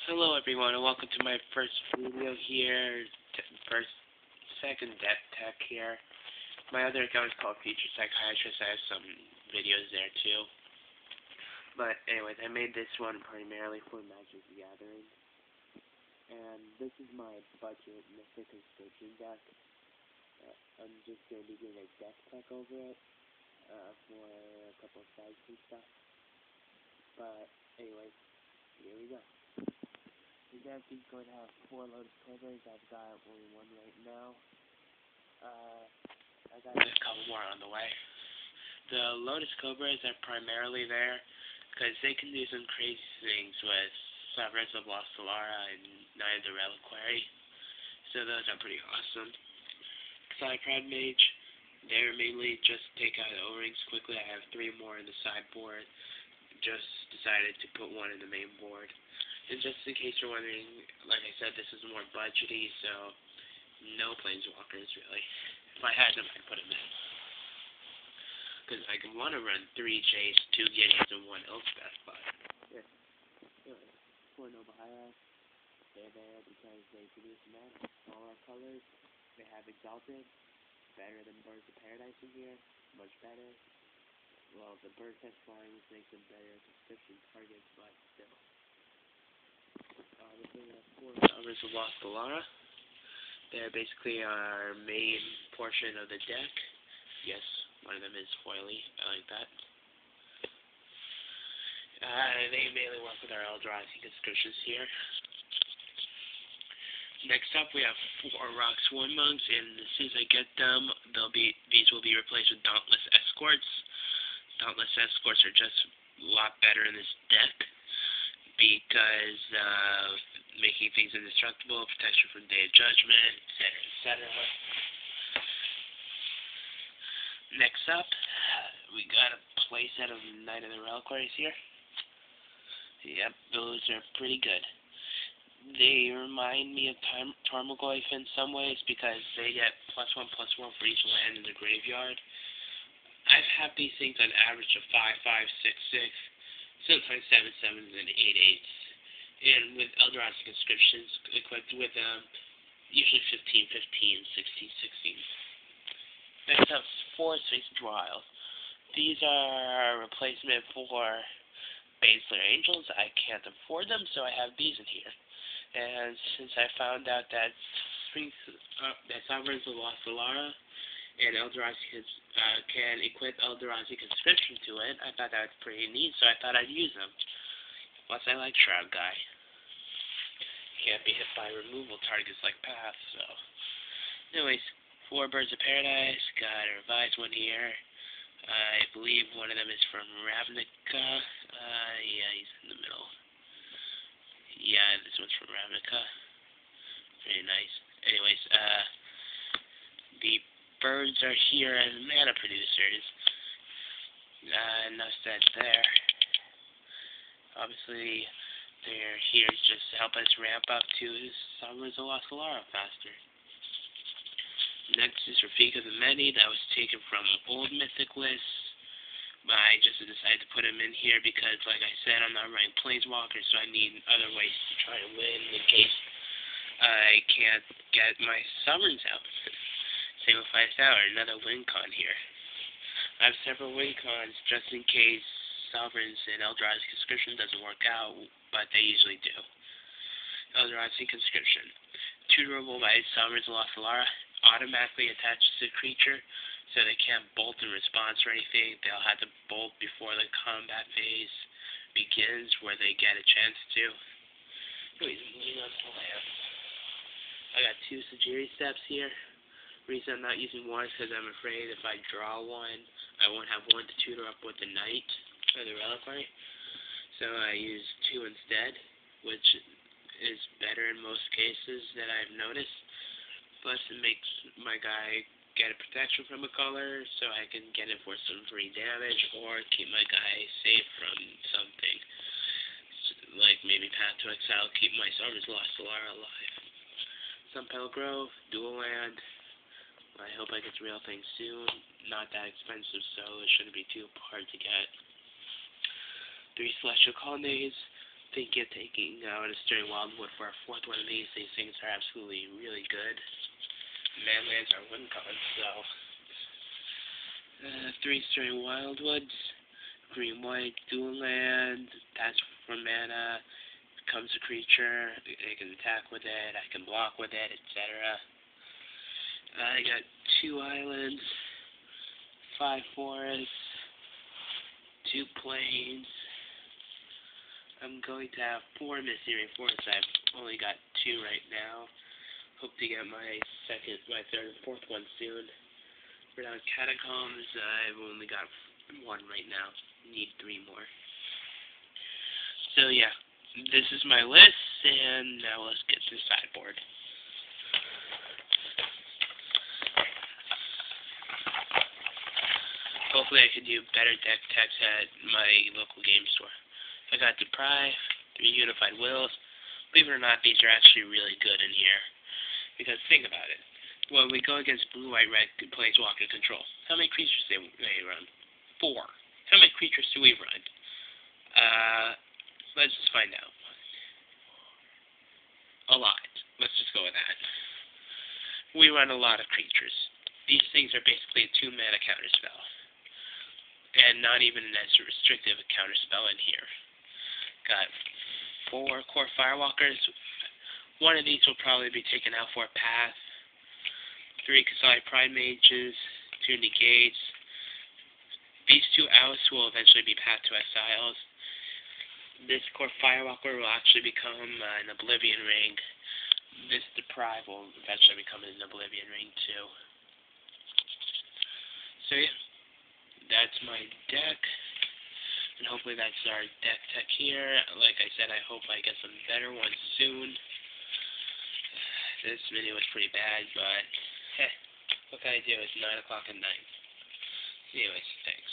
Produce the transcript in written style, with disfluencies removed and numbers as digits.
Hello everyone and welcome to my first video here, second deck tech here. My other account is called Future Psychiatrist. I have some videos there too. But anyways, I made this one primarily for Magic the Gathering. And this is my budget Mythic Conscription deck. I'm just going to be doing a deck tech over it for a couple of sides and stuff. But anyways, here we go. The deck is going to have 4 Lotus Cobras. I've got only one right now. I got a couple more on the way. The Lotus Cobras are primarily there because they can do some crazy things with Sovereigns of Lost Solara and Night of the Reliquary. So those are pretty awesome. Cyprod Mage, they're mainly just take out O-rings quickly. I have 3 more in the sideboard. Just decided to put one in the main board. And just in case you're wondering, like I said, this is more budgety, so no planeswalkers really. If I had them, I'd put them in. Because I can want to run 3 Chase, 2 Guineas, and 1 Elspeth, but yeah. Anyway, 4 Nova High, they're there because they produce mana. All our colors, they have Exalted, better than Birds of Paradise in here, much better. Well, the Birds have flying, which makes them better Conscription targets, but still. We have 4 Sovereigns of Lost Solara. They're basically our main portion of the deck. Yes, one of them is foily. I like that. They mainly work with our Eldrazi Conscriptions here. Next up, we have 4 Rock Sworn Monks, and as soon as I get them, these will be replaced with Dauntless Escorts. Dauntless Escorts are just a lot better in this deck because making things indestructible, protection from Day of Judgment, etc., etc. Next up, we got a playset of Night of the Reliquaries here. Yep, those are pretty good. They remind me of Tarmogoyf in some ways because they get +1/+1 for each land in the graveyard. I've had these things on average of 5/5, 6/6, sometimes 7/7s and 8/8s. And with Eldrazi Conscriptions equipped with usually 15/15, 16/16. Next up, 4 Space Trials. These are a replacement for Baneslayer Angels. I can't afford them, so I have these in here. And since I found out that Sovereigns of Lost Solara and Eldrazi can equip Eldrazi Conscription to it, I thought that was pretty neat, so I thought I'd use them. Plus, I like Shroud Guy. Can't be hit by removal targets like Path, so. Anyways, 4 Birds of Paradise, got a revised one here. I believe one of them is from Ravnica. Yeah, he's in the middle. Yeah, this one's from Ravnica. Very nice. Anyways, the birds are here as mana producers. Enough said there. Obviously, they're here just to help us ramp up to Sovereigns of Lost Solara faster. Next is Rafika the Many. That was taken from old Mythic lists. I just decided to put him in here because, like I said, I'm not running Planeswalkers, so I need other ways to try and win in case I can't get my Sovereigns out. Same with 5 Tower, another win con here. I have several win cons just in case Sovereigns and Eldrazi Conscription doesn't work out, but they usually do. Eldrazi Conscription. Tutorable by Sovereigns of Lost Solara, automatically attaches to the creature, so they can't bolt in response or anything. They'll have to bolt before the combat phase begins, where they get a chance to. Anyways, moving on to the land. I got 2 Sajiri Steps here. Reason I'm not using one is because I'm afraid if I draw one, I won't have one to tutor up with the Knight or the Reliquary. So I use 2 instead, which is better in most cases that I've noticed. Plus, it makes my guy get a protection from a color, so I can get it for some free damage, or keep my guy safe from something. Like maybe Path to Exile, keep my Sovereigns Lost Solara alive. Sunpale Grove, dual land. I hope I get the real thing soon. Not that expensive, so it shouldn't be too hard to get. 3 Celestial Colonnades. thinking of taking out a Stirring Wildwood for our fourth one of these. These things are absolutely really good. Manlands are win con, so 3 Stirring Wildwoods, green-white, dual land, that's for mana, becomes a creature, I can attack with it, I can block with it, etc. I got 2 islands, 5 forests, 2 plains. I'm going to have 4 Misty Rainforests. I've only got 2 right now. Hope to get my third and fourth one soon. For now, Catacombs, I've only got 1 right now. Need 3 more. So yeah, this is my list, and now let's get to the sideboard. Hopefully I can do better deck techs at my local game store. I got Deprive, 3 Unified Wills. Believe it or not, these are actually really good in here. Because think about it. When we go against blue, white, red, Planeswalker control, how many creatures do they run? 4. How many creatures do we run? Let's just find out. A lot. Let's just go with that. We run a lot of creatures. These things are basically a 2-mana counterspell. And not even as restrictive a counterspell in here. Got 4 core Firewalkers. 1 of these will probably be taken out for a path. 3 Kasai Pride Mages. 2 Negates. These 2 outs will eventually be pathed to exiles. This core Firewalker will actually become an Oblivion Ring. This Deprive will eventually become an Oblivion Ring too. So yeah. That's my deck, and hopefully that's our deck tech here. Like I said, I hope I get some better ones soon. This video was pretty bad, but what can I do? It's 9 o'clock at night. Anyways, thanks.